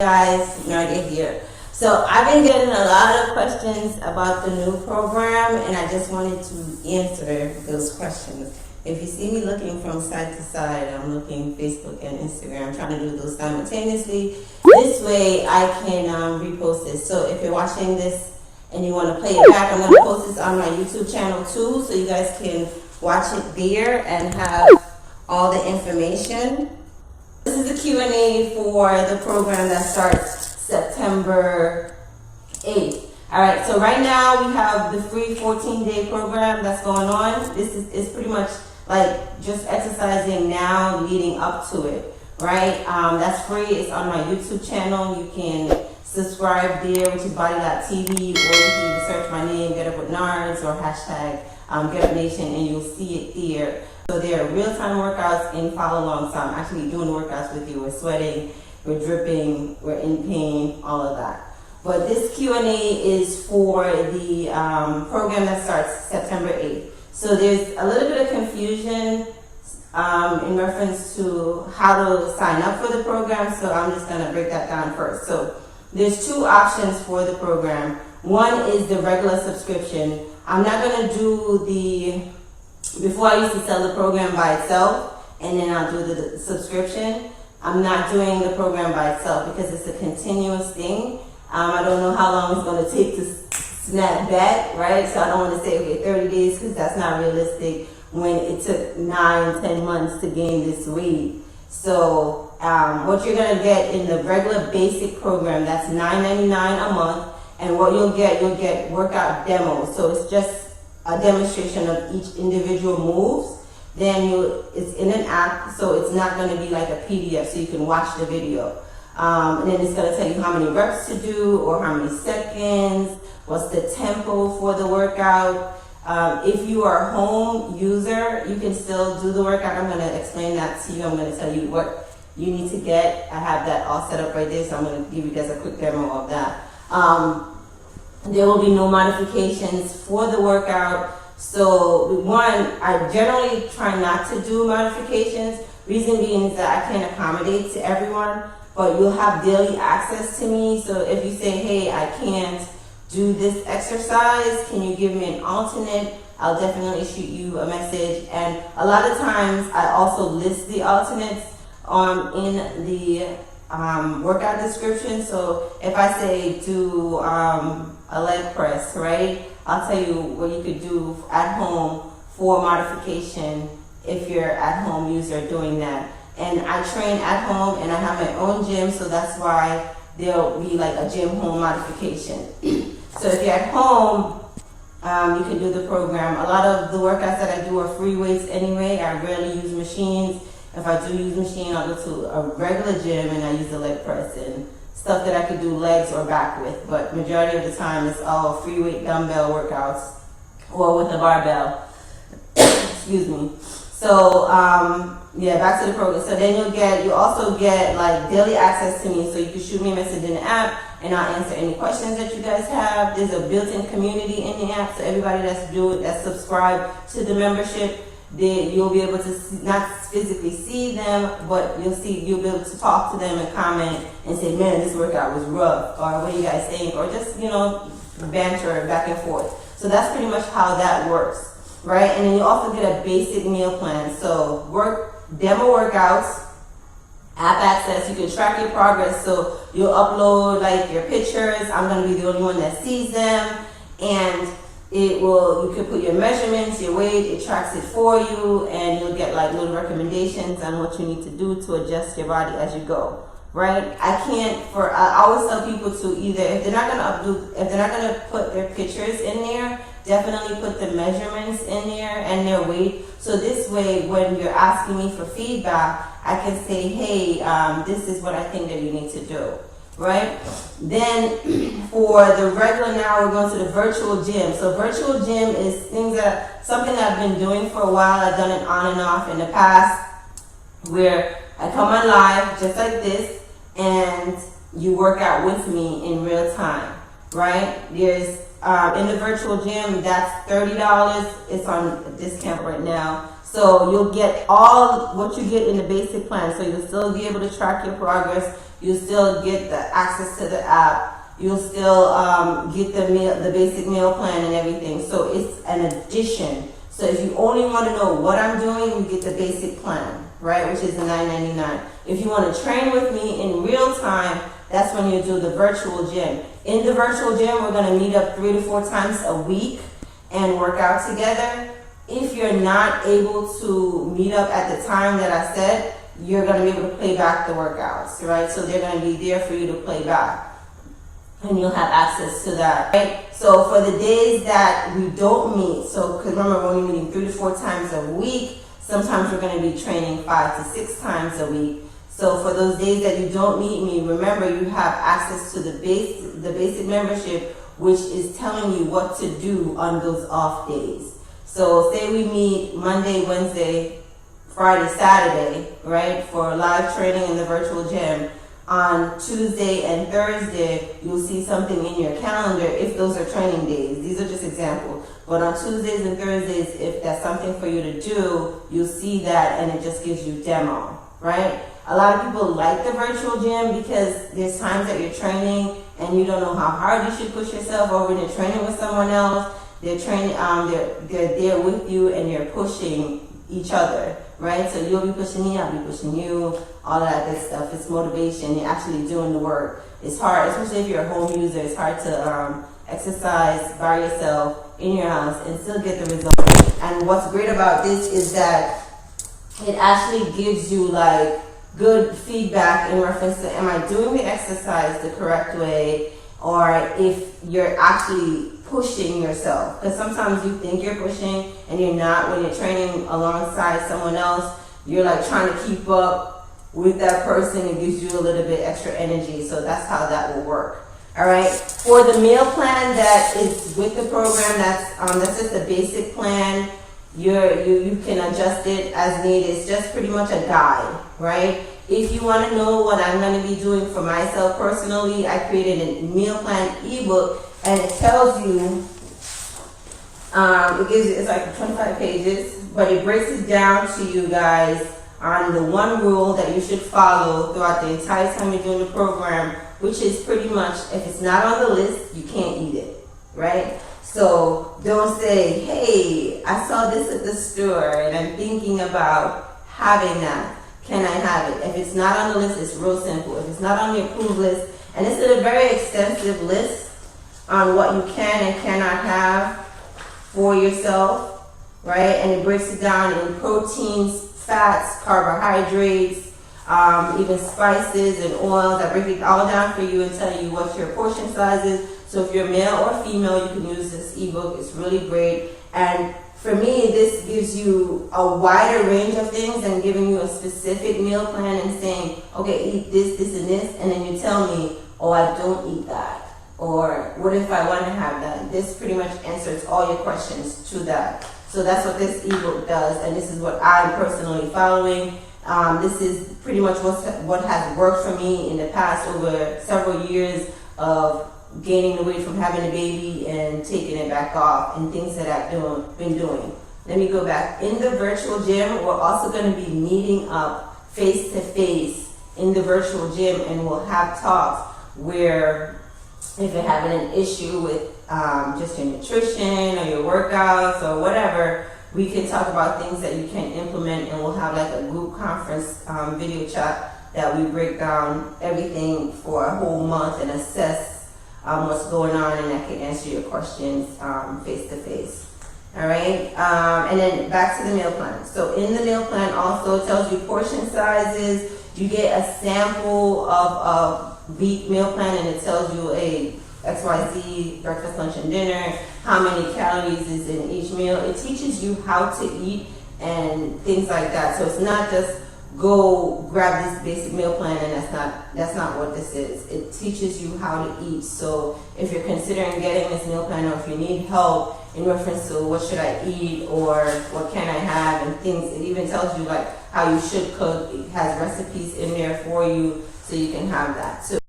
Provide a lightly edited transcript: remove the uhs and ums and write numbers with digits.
guys, Nadia here. So I've been getting a lot of questions about the new program, and I just wanted to answer those questions. If you see me looking from side to side, I'm looking Facebook and Instagram. I'm trying to do those simultaneously. This way I can repost this. So if you're watching this and you want to play it back, I'm going to post this on my YouTube channel too, so you guys can watch it there and have all the information. This is the Q&A for the program that starts September 8th. All right, so right now we have the free 14-day program that's going on. This is pretty much like just exercising now leading up to it, right? That's free. It's on my YouTube channel. You can subscribe there, which is bodylabtv, or you can even search my name, Get Up with Nards, or hashtag Getupnation, and you'll see it there. So there are real-time workouts and follow-along. So I'm actually doing workouts with you. We're sweating, we're dripping, we're in pain, all of that. But this Q&A is for the program that starts September 8th. So there's a little bit of confusion in reference to how to sign up for the program. So I'm just going to break that down first. So there's two options for the program. One is the regular subscription. I'm not going to do before I used to sell the program by itself, and then I'll do the subscription. I'm not doing the program by itself because it's a continuous thing. I don't know how long it's going to take to snap back, right? So I don't want to say, okay, 30 days, because that's not realistic when it took 9-10 months to gain this weight. So what you're going to get in the regular basic program, that's $9.99 a month. And what you'll get workout demos. So it's just a demonstration of each individual moves. Then it's in an app, so it's not going to be like a PDF, so you can watch the video. And then it's going to tell you how many reps to do, or how many seconds, what's the tempo for the workout. If you are a home user, you can still do the workout. I'm going to explain that to you. I'm going to tell you what you need to get. I have that all set up right there, so I'm going to give you guys a quick demo of that. There will be no modifications for the workout. So one, I generally try not to do modifications. Reason being is that I can't accommodate to everyone, but you'll have daily access to me. So if you say, hey, I can't do this exercise, can you give me an alternate? I'll definitely shoot you a message. And a lot of times I also list the alternates in the workout description. So if I say do a leg press, right? I'll tell you what you could do at home for modification if you're at home user doing that. And I train at home and I have my own gym, so that's why there'll be like a gym home modification. So if you're at home, you can do the program. A lot of the workouts that I do are free weights anyway. I rarely use machines. If I do use machine, I'll go to a regular gym and I use the leg press and stuff that I could do legs or back with. But majority of the time, it's all free weight dumbbell workouts or with a barbell. Excuse me. So yeah, back to the program. So then you also get like daily access to me. So you can shoot me a message in the app and I'll answer any questions that you guys have. There's a built-in community in the app, so everybody that's subscribed to the membership, you'll be able to not physically see them, but you'll be able to talk to them and comment and say, man, this workout was rough, or what do you guys think, or just, banter back and forth. So that's pretty much how that works, right? And then you also get a basic meal plan. So demo workouts, app access, you can track your progress. So you'll upload like your pictures. I'm going to be the only one that sees them, and you can put your measurements, your weight, it tracks it for you, and you'll get like little recommendations on what you need to do to adjust your body as you go, right? I always tell people to either, if they're not going to put their pictures in there, definitely put the measurements in there and their weight. So this way, when you're asking me for feedback, I can say, hey, this is what I think that you need to do. Right? Then for the regular, now we're going to the virtual gym. So virtual gym is something that I've been doing for a while. I've done it on and off in the past, where I come on live just like this and you work out with me in real time, right? There's in the virtual gym, that's $30. It's on a discount right now. So you'll get all what you get in the basic plan. So you'll still be able to track your progress. You'll still get the access to the app. You'll still get the basic meal plan and everything. So it's an addition. So if you only want to know what I'm doing, you get the basic plan, right? Which is the $9.99. If you want to train with me in real time, that's when you do the virtual gym. In the virtual gym, we're going to meet up 3 to 4 times a week and work out together. If you're not able to meet up at the time that I said, you're going to be able to play back the workouts, right? So they're going to be there for you to play back. And you'll have access to that, right? So for the days that we don't meet, so because remember, we're only meeting 3 to 4 times a week, sometimes we're going to be training 5 to 6 times a week. So for those days that you don't meet me, remember you have access to the basic membership, which is telling you what to do on those off days. So say we meet Monday, Wednesday, Friday, Saturday, right, for live training in the virtual gym. On Tuesday and Thursday, you'll see something in your calendar if those are training days. These are just examples. But on Tuesdays and Thursdays, if that's something for you to do, you'll see that and it just gives you demo, right? A lot of people like the virtual gym because there's times that you're training and you don't know how hard you should push yourself, or when you're training with someone else, they're training, they're there with you and you're pushing each other, right? So you'll be pushing me, I'll be pushing you, all of that good stuff. It's motivation. You're actually doing the work. It's hard, especially if you're a home user. It's hard to exercise by yourself in your house and still get the results. And what's great about this is that it actually gives you like good feedback in reference to, am I doing the exercise the correct way, or if you're actually pushing yourself. Because sometimes you think you're pushing and you're not. When you're training alongside someone else, you're like trying to keep up with that person. It gives you a little bit extra energy. So that's how that will work. All right. For the meal plan that is with the program, that's just a basic plan. You can adjust it as needed. It's just pretty much a guide, right? If you want to know what I'm going to be doing for myself personally, I created a meal plan ebook, and it tells you, it's like 25 pages, but it breaks it down to you guys on the one rule that you should follow throughout the entire time you're doing the program, which is pretty much, if it's not on the list, you can't eat it, right? So don't say, hey, I saw this at the store and I'm thinking about having that. Can I have it? If it's not on the list, it's real simple. If it's not on the approved list, and it's a very extensive list on what you can and cannot have for yourself, right? And it breaks it down in proteins, fats, carbohydrates, even spices and oils. I break it all down for you and tell you what your portion size is. So if you're male or female, you can use this ebook. It's really great. And for me, this gives you a wider range of things than giving you a specific meal plan and saying, okay, eat this, this, and this, and then you tell me, oh, I don't eat that. Or what if I want to have that? This pretty much answers all your questions to that. So that's what this ebook does, and this is what I'm personally following. This is pretty much what has worked for me in the past over several years of gaining the weight from having a baby and taking it back off, and things that I've been doing. Let me go back. In the virtual gym, we're also going to be meeting up face to face in the virtual gym, and we'll have talks where if you're having an issue with just your nutrition or your workouts or whatever, we can talk about things that you can implement, and we'll have like a group conference video chat that we break down everything for a whole month and assess what's going on, and I can answer your questions face to face. All right, and then back to the meal plan. So in the meal plan also tells you portion sizes. You get a sample of a week meal plan, and it tells you a XYZ, breakfast, lunch, and dinner, how many calories is in each meal. It teaches you how to eat and things like that. So it's not just go grab this basic meal plan, and that's not what this is. It teaches you how to eat. So if you're considering getting this meal plan, or if you need help in reference to what should I eat or what can I have and things, it even tells you like how you should cook. It has recipes in there for you so you can have that too.